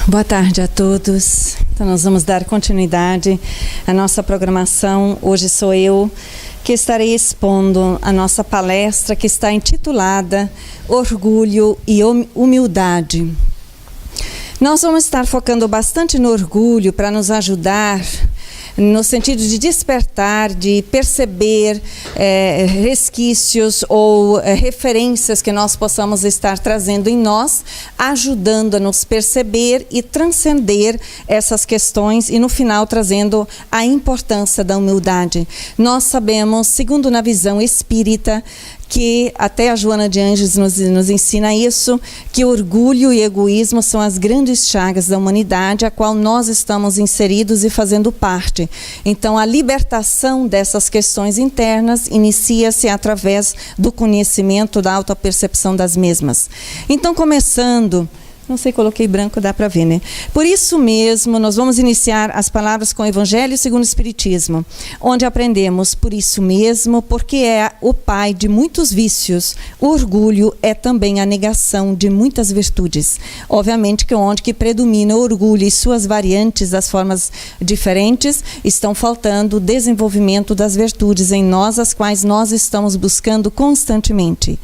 Boa tarde a todos. Então nós vamos dar continuidade à nossa programação. Hoje sou eu que estarei expondo a nossa palestra que está intitulada Orgulho e Humildade. Nós vamos estar focando bastante no orgulho para nos ajudar no sentido de despertar, de perceber resquícios ou referências que nós possamos estar trazendo em nós, ajudando a nos perceber e transcender essas questões e no final trazendo a importância da humildade. Nós sabemos, segundo na visão espírita, que até a Joana de Ângeles nos ensina isso, que orgulho e egoísmo são as grandes chagas da humanidade, a qual nós estamos inseridos e fazendo parte. Então, a libertação dessas questões internas inicia-se através do conhecimento, da autopercepção das mesmas. Então, começando... Não sei, coloquei branco, dá para ver, né? Por isso mesmo, nós vamos iniciar as palavras com o Evangelho segundo o Espiritismo, onde aprendemos, por isso mesmo, porque é o pai de muitos vícios, o orgulho é também a negação de muitas virtudes. Obviamente que onde que predomina o orgulho e suas variantes, das formas diferentes, estão faltando o desenvolvimento das virtudes em nós, as quais nós estamos buscando constantemente.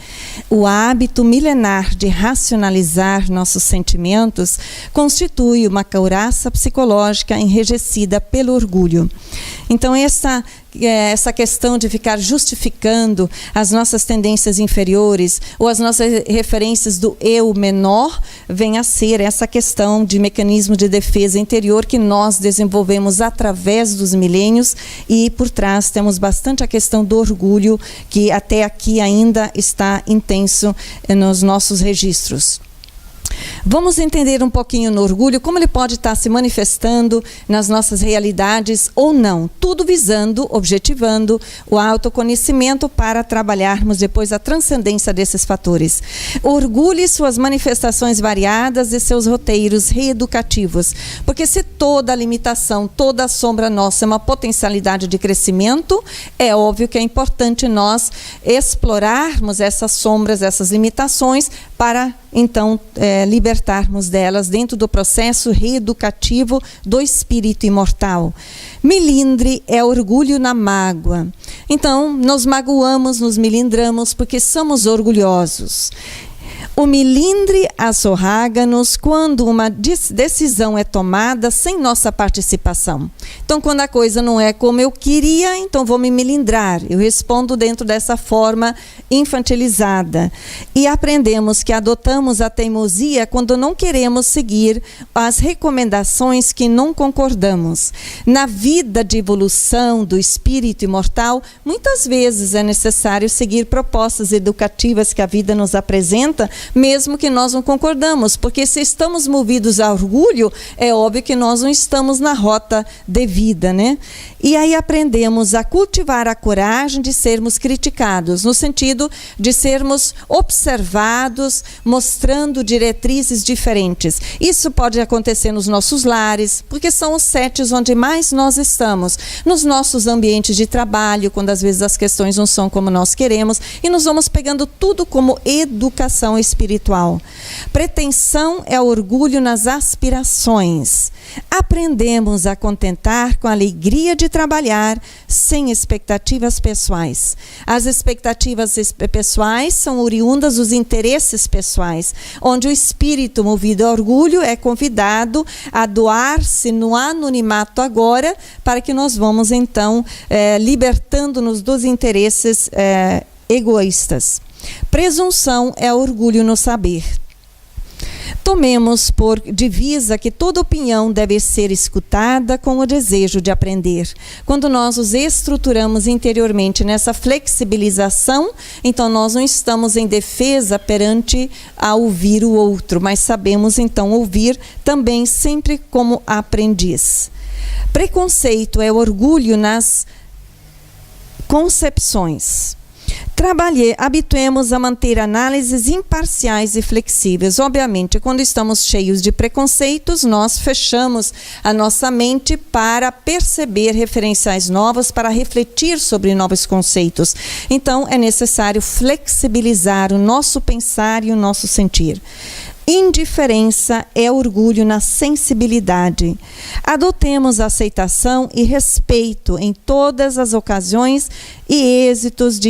O hábito milenar de racionalizar nossos sentimentos constitui uma couraça psicológica enrijecida pelo orgulho. Então essa questão de ficar justificando as nossas tendências inferiores ou as nossas referências do eu menor vem a ser essa questão de mecanismo de defesa interior que nós desenvolvemos através dos milênios e por trás temos bastante a questão do orgulho que até aqui ainda está intenso nos nossos registros. Vamos entender um pouquinho no orgulho, como ele pode estar se manifestando nas nossas realidades ou não. Tudo visando, objetivando o autoconhecimento para trabalharmos depois a transcendência desses fatores. O orgulho e suas manifestações variadas e seus roteiros reeducativos. Porque se toda limitação, toda sombra nossa é uma potencialidade de crescimento, é óbvio que é importante nós explorarmos essas sombras, essas limitações, para então libertarmos delas dentro do processo reeducativo do espírito imortal. Melindre é orgulho na mágoa. Então, nos magoamos, nos melindramos porque somos orgulhosos. O melindre assorraga-nos quando uma decisão é tomada sem nossa participação. Então, quando a coisa não é como eu queria, então vou me melindrar. Eu respondo dentro dessa forma infantilizada. E aprendemos que adotamos a teimosia quando não queremos seguir as recomendações que não concordamos. Na vida de evolução do espírito imortal, muitas vezes é necessário seguir propostas educativas que a vida nos apresenta, mesmo que nós não concordamos, porque se estamos movidos a orgulho, é óbvio que nós não estamos na rota devida, né? E aí aprendemos a cultivar a coragem de sermos criticados, no sentido de sermos observados, mostrando diretrizes diferentes. Isso pode acontecer nos nossos lares, porque são os setes onde mais nós estamos, nos nossos ambientes de trabalho, quando às vezes as questões não são como nós queremos, e nos vamos pegando tudo como educação espiritual. Pretensão é orgulho nas aspirações. Aprendemos a contentar com a alegria de trabalhar sem expectativas pessoais. As expectativas pessoais são oriundas dos interesses pessoais, onde o espírito movido a orgulho é convidado a doar-se no anonimato agora, para que nós vamos então libertando-nos dos interesses egoístas. Presunção é orgulho no saber. Tomemos por divisa que toda opinião deve ser escutada com o desejo de aprender. Quando nós nos estruturamos interiormente nessa flexibilização, então nós não estamos em defesa perante a ouvir o outro, mas sabemos então ouvir também sempre como aprendiz. Preconceito é orgulho nas concepções. Habituemos a manter análises imparciais e flexíveis. Obviamente, quando estamos cheios de preconceitos, nós fechamos a nossa mente para perceber referenciais novos, para refletir sobre novos conceitos. Então, é necessário flexibilizar o nosso pensar e o nosso sentir. Indiferença é orgulho na sensibilidade. Adotemos aceitação e respeito em todas as ocasiões e êxitos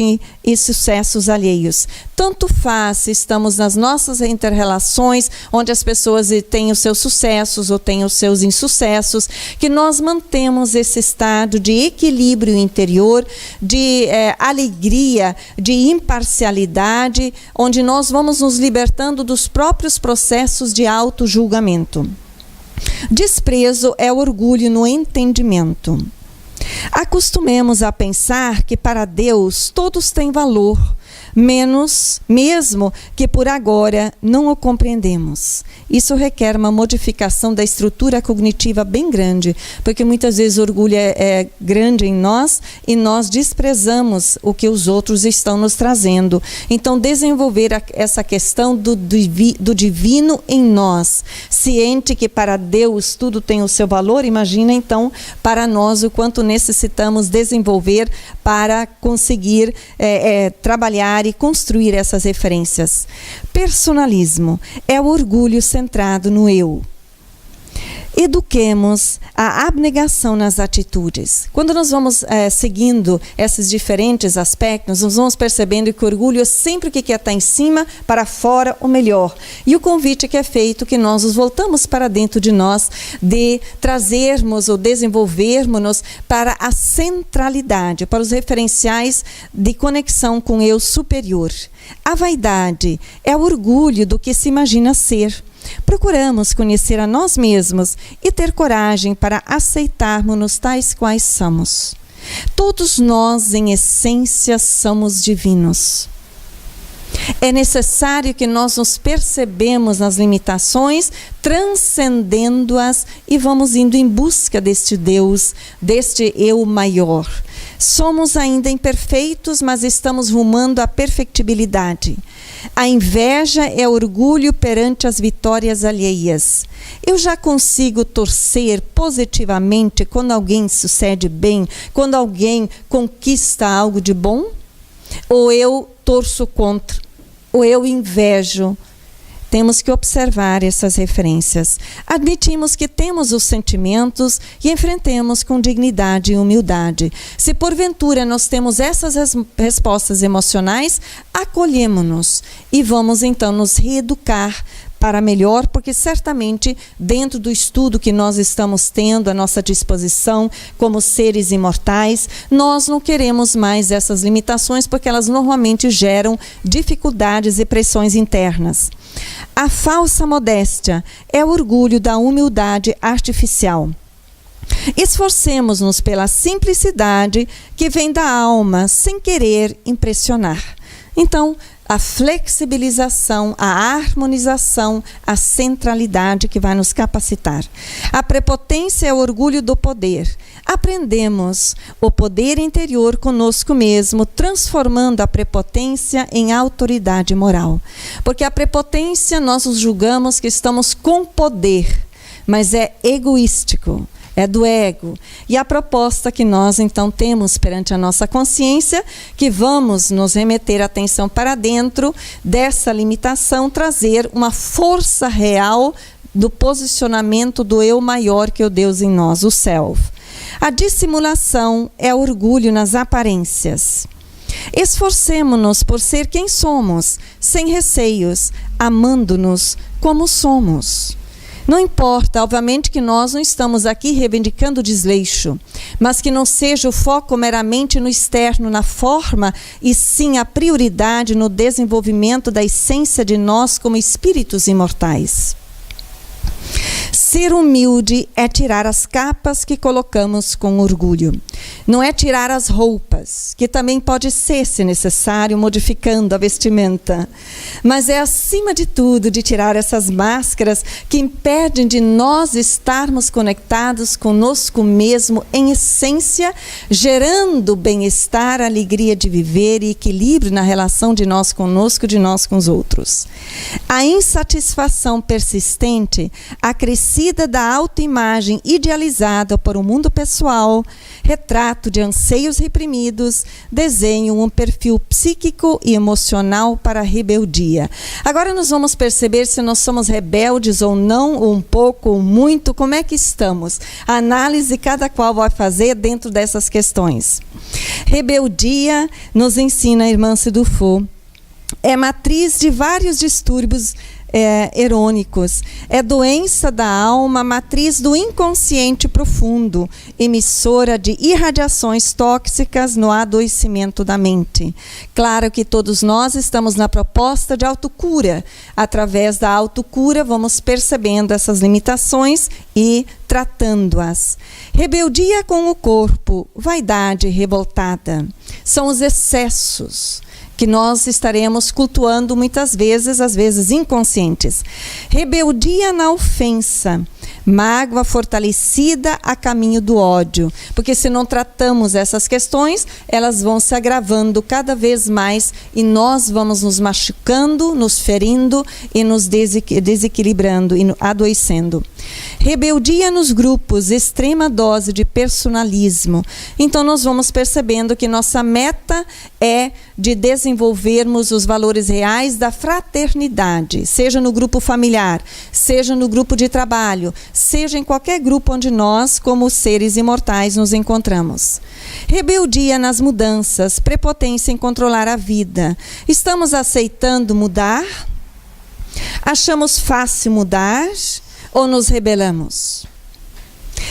e sucessos alheios. Tanto faz se estamos nas nossas interrelações, onde as pessoas têm os seus sucessos ou têm os seus insucessos, que nós mantemos esse estado de equilíbrio interior, de alegria, de imparcialidade, onde nós vamos nos libertando dos próprios processos de auto-julgamento. Desprezo é orgulho no entendimento. Acostumemos a pensar que para Deus todos têm valor, mesmo que por agora não o compreendemos. Isso requer uma modificação da estrutura cognitiva bem grande, porque muitas vezes o orgulho é grande em nós e nós desprezamos o que os outros estão nos trazendo. Então, desenvolver essa questão do divino em nós, ciente que para Deus tudo tem o seu valor, imagina então para nós o quanto necessitamos desenvolver para conseguir trabalhar e construir essas referências. Personalismo é o orgulho centrado no eu. Eduquemos a abnegação nas atitudes. Quando nós vamos seguindo esses diferentes aspectos, nós vamos percebendo que o orgulho é sempre o que quer estar em cima, para fora, o melhor. E o convite que é feito, que nós nos voltamos para dentro de nós, de trazermos ou desenvolvermos-nos para a centralidade, para os referenciais de conexão com o eu superior. A vaidade é o orgulho do que se imagina ser. Procuramos conhecer a nós mesmos e ter coragem para aceitarmos-nos tais quais somos. Todos nós, em essência, somos divinos. É necessário que nós nos percebemos nas limitações, transcendendo-as e vamos indo em busca deste Deus, deste eu maior. Somos ainda imperfeitos, mas estamos rumando à perfectibilidade. A inveja é orgulho perante as vitórias alheias. Eu já consigo torcer positivamente quando alguém sucede bem, quando alguém conquista algo de bom? Ou eu torço contra? Ou eu invejo? Temos que observar essas referências. Admitimos que temos os sentimentos e enfrentemos com dignidade e humildade. Se porventura nós temos essas respostas emocionais, acolhemos-nos e vamos então nos reeducar para melhor, porque certamente dentro do estudo que nós estamos tendo à nossa disposição como seres imortais, nós não queremos mais essas limitações, porque elas normalmente geram dificuldades e pressões internas. A falsa modéstia é o orgulho da humildade artificial. Esforcemos-nos pela simplicidade que vem da alma, sem querer impressionar. Então, a flexibilização, a harmonização, a centralidade que vai nos capacitar. A prepotência é o orgulho do poder. Aprendemos o poder interior conosco mesmo, transformando a prepotência em autoridade moral. Porque a prepotência nós nos julgamos que estamos com poder, mas é egoístico. É do ego. E a proposta que nós então temos perante a nossa consciência, que vamos nos remeter a atenção para dentro dessa limitação, trazer uma força real do posicionamento do eu maior que é o Deus em nós, o Self. A dissimulação é orgulho nas aparências. Esforcemo-nos por ser quem somos, sem receios, amando-nos como somos. Não importa, obviamente que nós não estamos aqui reivindicando desleixo, mas que não seja o foco meramente no externo, na forma, e sim a prioridade no desenvolvimento da essência de nós como espíritos imortais. Ser humilde é tirar as capas que colocamos com orgulho. Não é tirar as roupas, que também pode ser, se necessário, modificando a vestimenta. Mas é, acima de tudo, de tirar essas máscaras que impedem de nós estarmos conectados conosco mesmo, em essência, gerando bem-estar, alegria de viver e equilíbrio na relação de nós conosco, de nós com os outros. A insatisfação persistente acrescia trazida da autoimagem idealizada para o mundo pessoal, retrato de anseios reprimidos, desenham um perfil psíquico e emocional para a rebeldia. Agora nós vamos perceber se nós somos rebeldes ou não, ou um pouco, ou muito, como é que estamos. A análise cada qual vai fazer dentro dessas questões. Rebeldia, nos ensina a irmã Sidufo, é matriz de vários distúrbios erônicos, é doença da alma, matriz do inconsciente profundo, emissora de irradiações tóxicas no adoecimento da mente. Claro que todos nós estamos na proposta de autocura. Através da autocura vamos percebendo essas limitações e tratando-as. Rebeldia com o corpo, vaidade revoltada, são os excessos que nós estaremos cultuando muitas vezes, às vezes inconscientes. Rebeldia na ofensa, mágoa fortalecida a caminho do ódio. Porque se não tratamos essas questões, elas vão se agravando cada vez mais e nós vamos nos machucando, nos ferindo e nos desequilibrando e adoecendo. Rebeldia nos grupos, extrema dose de personalismo. Então nós vamos percebendo que nossa meta é de desenvolvermos os valores reais da fraternidade, seja no grupo familiar, seja no grupo de trabalho, seja em qualquer grupo onde nós, como seres imortais, nos encontramos. Rebeldia nas mudanças, prepotência em controlar a vida. Estamos aceitando mudar? Achamos fácil mudar? Ou nos rebelamos?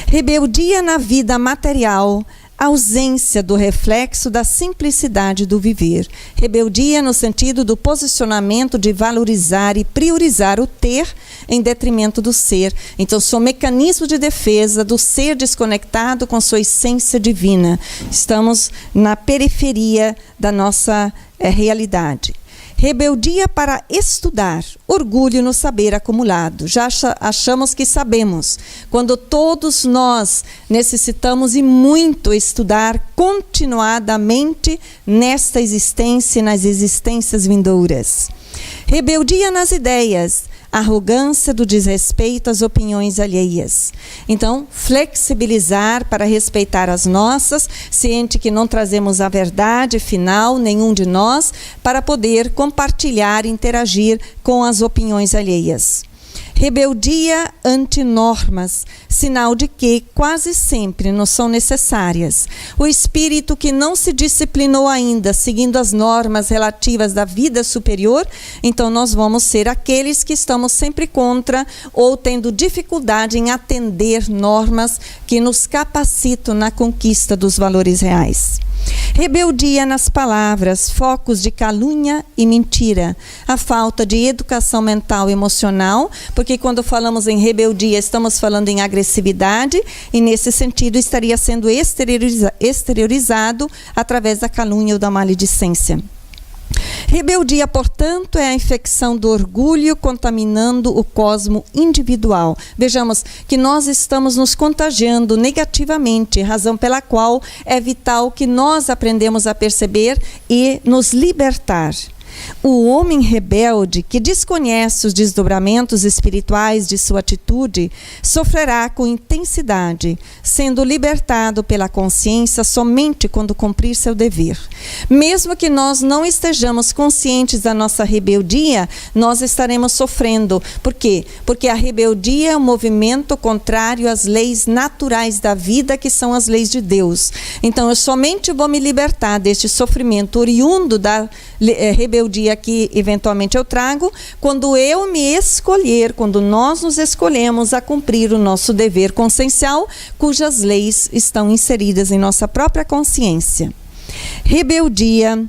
Rebeldia na vida material, ausência do reflexo da simplicidade do viver. Rebeldia no sentido do posicionamento de valorizar e priorizar o ter em detrimento do ser. Então, são mecanismos de defesa do ser desconectado com sua essência divina. Estamos na periferia da nossa realidade. Rebeldia para estudar, orgulho no saber acumulado. Já achamos que sabemos, quando todos nós necessitamos e muito estudar continuadamente nesta existência e nas existências vindouras. Rebeldia nas ideias, arrogância do desrespeito às opiniões alheias. Então, flexibilizar para respeitar as nossas, ciente que não trazemos a verdade final, nenhum de nós, para poder compartilhar e interagir com as opiniões alheias. Rebeldia anti-normas, sinal de que quase sempre nos são necessárias. O espírito que não se disciplinou ainda, seguindo as normas relativas da vida superior, então nós vamos ser aqueles que estamos sempre contra ou tendo dificuldade em atender normas que nos capacitam na conquista dos valores reais. Rebeldia nas palavras, focos de calúnia e mentira. A falta de educação mental e emocional, porque quando falamos em rebeldia, estamos falando em agressividade, e nesse sentido estaria sendo exteriorizado através da calúnia ou da maledicência. Rebeldia, portanto, é a infecção do orgulho contaminando o cosmo individual. Vejamos que nós estamos nos contagiando negativamente, razão pela qual é vital que nós aprendemos a perceber e nos libertar. O homem rebelde, que desconhece os desdobramentos espirituais de sua atitude, sofrerá com intensidade, sendo libertado pela consciência somente quando cumprir seu dever. Mesmo que nós não estejamos conscientes da nossa rebeldia, nós estaremos sofrendo. Por quê? Porque a rebeldia é um movimento contrário às leis naturais da vida, que são as leis de Deus. Então, eu somente vou me libertar deste sofrimento oriundo da rebeldia que eventualmente eu trago, quando eu me escolher, quando nós nos escolhemos a cumprir o nosso dever consciencial, cujas leis estão inseridas em nossa própria consciência. Rebeldia,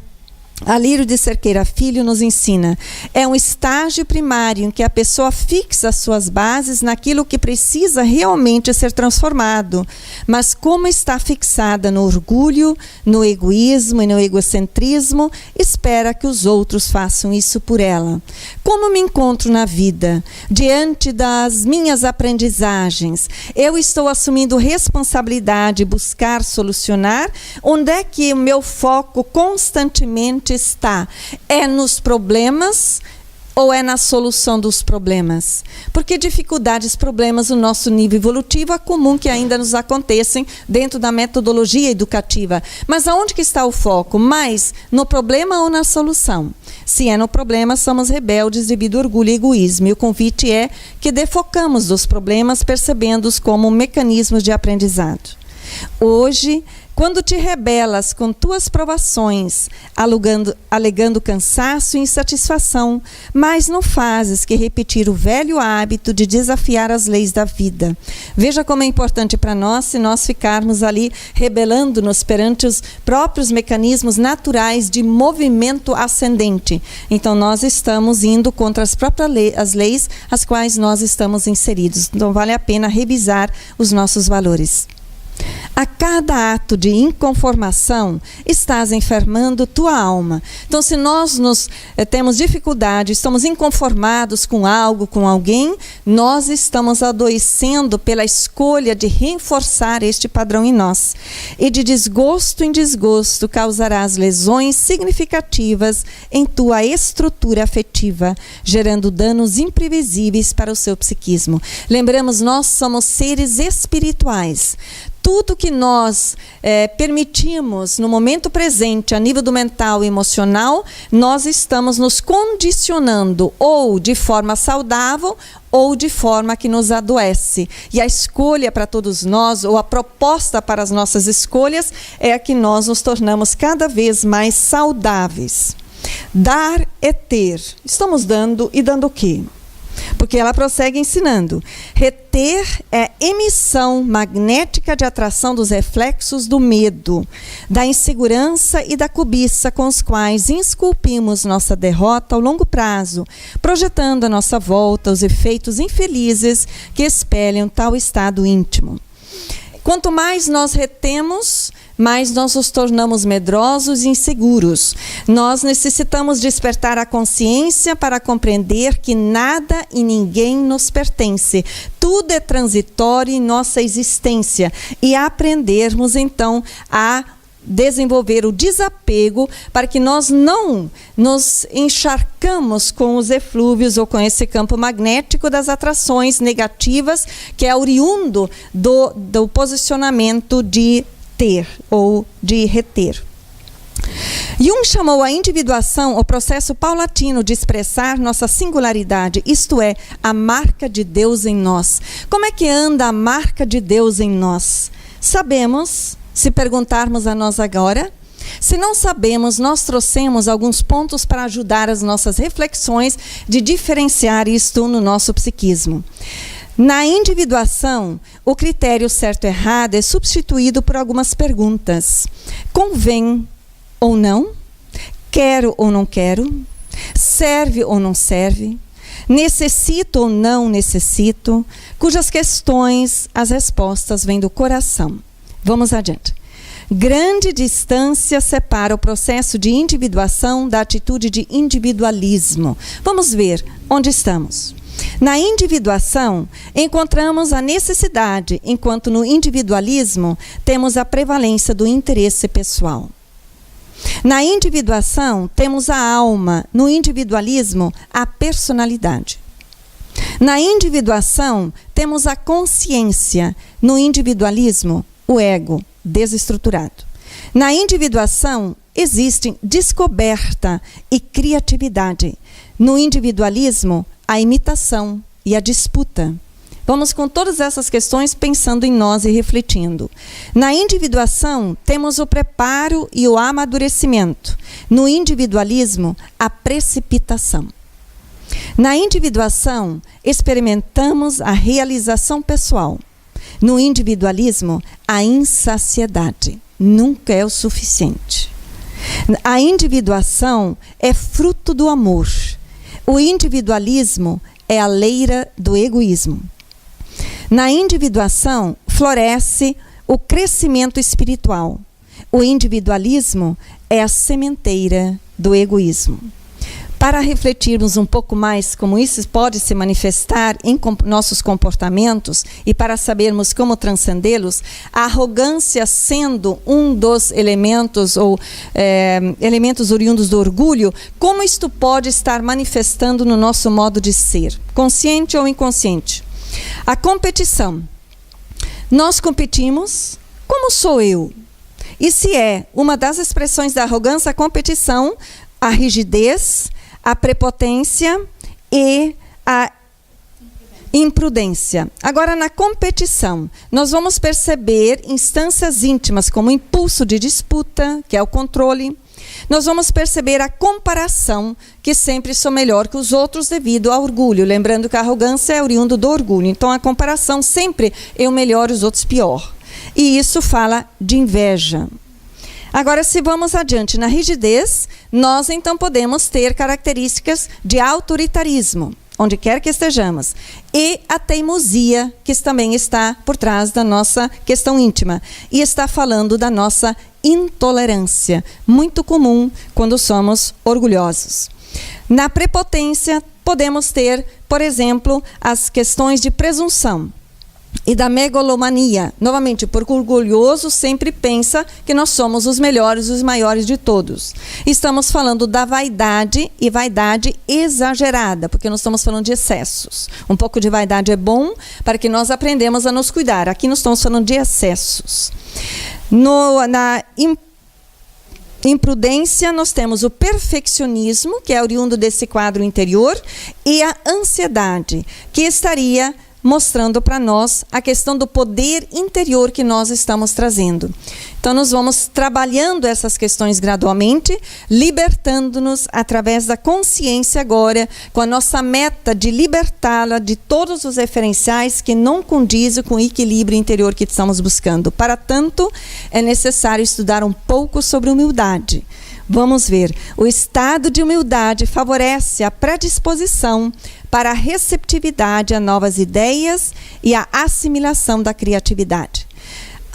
Alírio de Cerqueira Filho nos ensina, é um estágio primário em que a pessoa fixa suas bases naquilo que precisa realmente ser transformado, mas como está fixada no orgulho, no egoísmo e no egocentrismo, espera que os outros façam isso por ela. Como me encontro na vida? Diante das minhas aprendizagens, eu estou assumindo responsabilidade, buscar solucionar? Onde é que o meu foco constantemente está? É nos problemas Ou é na solução dos problemas? Porque dificuldades, problemas no nosso nível evolutivo é comum que ainda nos aconteçam dentro da metodologia educativa. Mas aonde que está o foco? Mais no problema ou na solução? Se é no problema, somos rebeldes devido ao orgulho e egoísmo. E o convite é que defocamos dos problemas, percebendo-os como mecanismos de aprendizado. Hoje, quando te rebelas com tuas provações, alegando cansaço e insatisfação, mas não fazes que repetir o velho hábito de desafiar as leis da vida. Veja como é importante para nós se nós ficarmos ali rebelando-nos perante os próprios mecanismos naturais de movimento ascendente. Então nós estamos indo contra as próprias as leis às quais nós estamos inseridos. Então vale a pena revisar os nossos valores. A cada ato de inconformação, estás enfermando tua alma. Então, se nós temos dificuldade, estamos inconformados com algo, com alguém, nós estamos adoecendo pela escolha de reforçar este padrão em nós. E de desgosto em desgosto, causarás lesões significativas em tua estrutura afetiva, gerando danos imprevisíveis para o seu psiquismo. Lembramos, nós somos seres espirituais. Tudo que nós permitimos no momento presente, a nível do mental e emocional, nós estamos nos condicionando ou de forma saudável ou de forma que nos adoece. E a escolha para todos nós, ou a proposta para as nossas escolhas, é que nós nos tornamos cada vez mais saudáveis. Dar é ter. Estamos dando e dando o quê? Porque ela prossegue ensinando. Reter é emissão magnética de atração dos reflexos do medo, da insegurança e da cobiça com os quais esculpimos nossa derrota ao longo prazo, projetando à nossa volta os efeitos infelizes que espelham tal estado íntimo. Quanto mais nós retemos, mais nós nos tornamos medrosos e inseguros. Nós necessitamos despertar a consciência para compreender que nada e ninguém nos pertence. Tudo é transitório em nossa existência. E aprendermos, então, a desenvolver o desapego para que nós não nos encharcamos com os eflúvios ou com esse campo magnético das atrações negativas, que é oriundo do posicionamento de ter ou de reter. Jung chamou a individuação o processo paulatino de expressar nossa singularidade, isto é, a marca de Deus em nós. Como é que anda a marca de Deus em nós? Sabemos, se perguntarmos a nós agora. Se não sabemos, nós trouxemos alguns pontos para ajudar as nossas reflexões de diferenciar isto no nosso psiquismo. Na individuação, o critério certo e errado é substituído por algumas perguntas. Convém ou não? Quero ou não quero? Serve ou não serve? Necessito ou não necessito? Cujas questões, as respostas vêm do coração. Vamos adiante. Grande distância separa o processo de individuação da atitude de individualismo. Vamos ver onde estamos. Na individuação, encontramos a necessidade, enquanto no individualismo temos a prevalência do interesse pessoal. Na individuação, temos a alma, no individualismo, a personalidade. Na individuação, temos a consciência, no individualismo, o ego desestruturado. Na individuação, existem descoberta e criatividade. No individualismo, a imitação e a disputa. Vamos com todas essas questões pensando em nós e refletindo. Na individuação, temos o preparo e o amadurecimento. No individualismo, a precipitação. Na individuação, experimentamos a realização pessoal. No individualismo, a insaciedade. Nunca é o suficiente. A individuação é fruto do amor. O individualismo é a leira do egoísmo. Na individuação, floresce o crescimento espiritual. O individualismo é a sementeira do egoísmo. Para refletirmos um pouco mais como isso pode se manifestar em nossos comportamentos e para sabermos como transcendê-los, a arrogância sendo um dos elementos ou elementos oriundos do orgulho, como isto pode estar manifestando no nosso modo de ser, consciente ou inconsciente? A competição. Nós competimos como sou eu. E se é uma das expressões da arrogância, a competição, a rigidez, a prepotência e a imprudência. Agora, na competição, nós vamos perceber instâncias íntimas como impulso de disputa, que é o controle. Nós vamos perceber a comparação, que sempre sou melhor que os outros devido ao orgulho. Lembrando que a arrogância é oriundo do orgulho. Então, a comparação sempre eu melhor e os outros pior. E isso fala de inveja. Agora, se vamos adiante na rigidez, nós então podemos ter características de autoritarismo, onde quer que estejamos. E a teimosia, que também está por trás da nossa questão íntima. E está falando da nossa intolerância, muito comum quando somos orgulhosos. Na prepotência, podemos ter, por exemplo, as questões de presunção. E da megalomania, novamente, porque o orgulhoso sempre pensa que nós somos os melhores, os maiores de todos. Estamos falando da vaidade e vaidade exagerada, porque nós estamos falando de excessos. Um pouco de vaidade é bom para que nós aprendamos a nos cuidar. Aqui nós estamos falando de excessos. Na imprudência, nós temos o perfeccionismo, que é oriundo desse quadro interior, e a ansiedade, que estaria mostrando para nós a questão do poder interior que nós estamos trazendo. Então, nós vamos trabalhando essas questões gradualmente, libertando-nos através da consciência agora, com a nossa meta de libertá-la de todos os referenciais que não condizem com o equilíbrio interior que estamos buscando. Para tanto, é necessário estudar um pouco sobre humildade. Vamos ver, o estado de humildade favorece a predisposição para a receptividade a novas ideias e a assimilação da criatividade.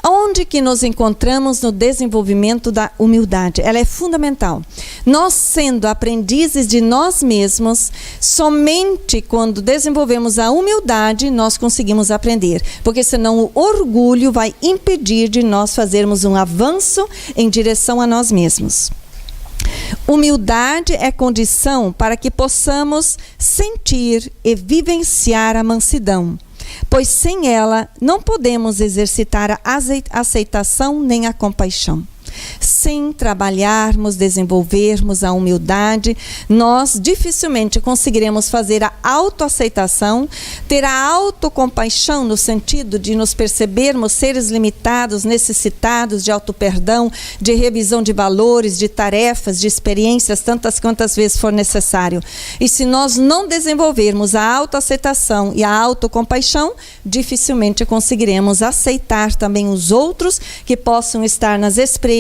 Onde que nos encontramos no desenvolvimento da humildade? Ela é fundamental. Nós, sendo aprendizes de nós mesmos, somente quando desenvolvemos a humildade, nós conseguimos aprender. Porque senão o orgulho vai impedir de nós fazermos um avanço em direção a nós mesmos. Humildade é condição para que possamos sentir e vivenciar a mansidão, pois sem ela não podemos exercitar a aceitação nem a compaixão. Sem trabalharmos, desenvolvermos a humildade, nós dificilmente conseguiremos fazer a autoaceitação, ter a autocompaixão no sentido de nos percebermos seres limitados, necessitados de autoperdão, de revisão de valores, de tarefas, de experiências, tantas quantas vezes for necessário. E se nós não desenvolvermos a autoaceitação e a autocompaixão, dificilmente conseguiremos aceitar também os outros que possam estar nas experiências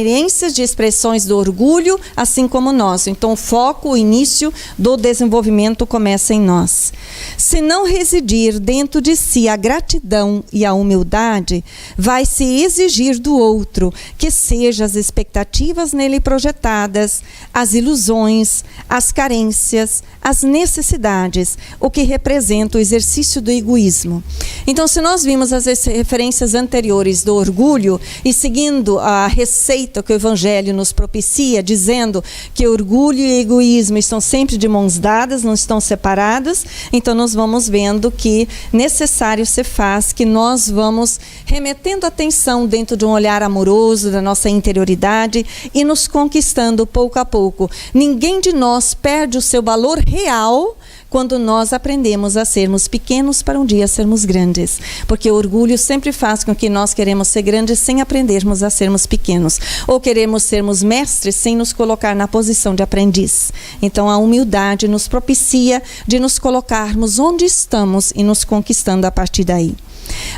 de expressões do orgulho, assim como nós. Então, o foco, o início do desenvolvimento começa em nós. Se não residir dentro de si a gratidão e a humildade, vai se exigir do outro que sejam as expectativas nele projetadas, as ilusões, as carências, as necessidades, o que representa o exercício do egoísmo. Então, se nós vimos as referências anteriores do orgulho e seguindo a receita que o Evangelho nos propicia, dizendo que orgulho e egoísmo estão sempre de mãos dadas, não estão separados, então nós vamos vendo que necessário se faz que nós vamos remetendo atenção dentro de um olhar amoroso da nossa interioridade e nos conquistando pouco a pouco. Ninguém de nós perde o seu valor real quando nós aprendemos a sermos pequenos para um dia sermos grandes. Porque o orgulho sempre faz com que nós queremos ser grandes sem aprendermos a sermos pequenos. Ou queremos sermos mestres sem nos colocar na posição de aprendiz. Então a humildade nos propicia de nos colocarmos onde estamos e nos conquistando a partir daí.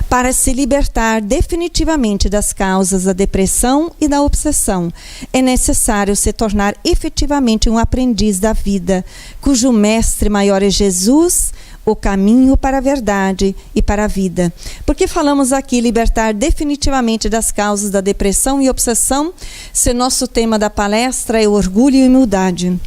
Para se libertar definitivamente das causas da depressão e da obsessão, é necessário se tornar efetivamente um aprendiz da vida, cujo mestre maior é Jesus, o caminho para a verdade e para a vida. Por que falamos aqui libertar definitivamente das causas da depressão e obsessão, se nosso tema da palestra é orgulho e humildade?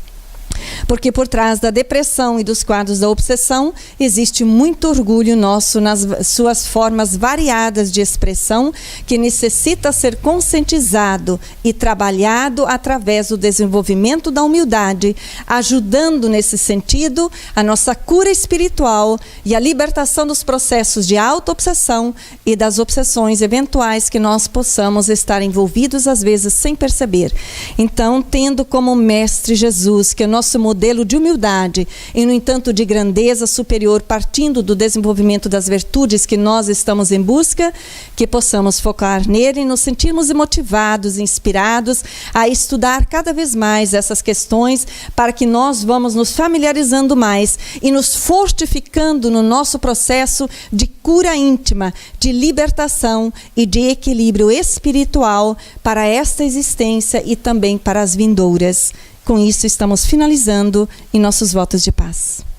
porque por trás da depressão e dos quadros da obsessão existe muito orgulho nosso nas suas formas variadas de expressão, que necessita ser conscientizado e trabalhado através do desenvolvimento da humildade, ajudando nesse sentido a nossa cura espiritual e a libertação dos processos de auto-obsessão e das obsessões eventuais que nós possamos estar envolvidos às vezes sem perceber. Então, tendo como mestre Jesus, que é o nosso modelo de humildade e no entanto de grandeza superior, partindo do desenvolvimento das virtudes que nós estamos em busca, que possamos focar nele e nos sentirmos motivados, inspirados a estudar cada vez mais essas questões, para que nós vamos nos familiarizando mais e nos fortificando no nosso processo de cura íntima, de libertação e de equilíbrio espiritual para esta existência e também para as vindouras. Com isso, estamos finalizando em nossos votos de paz.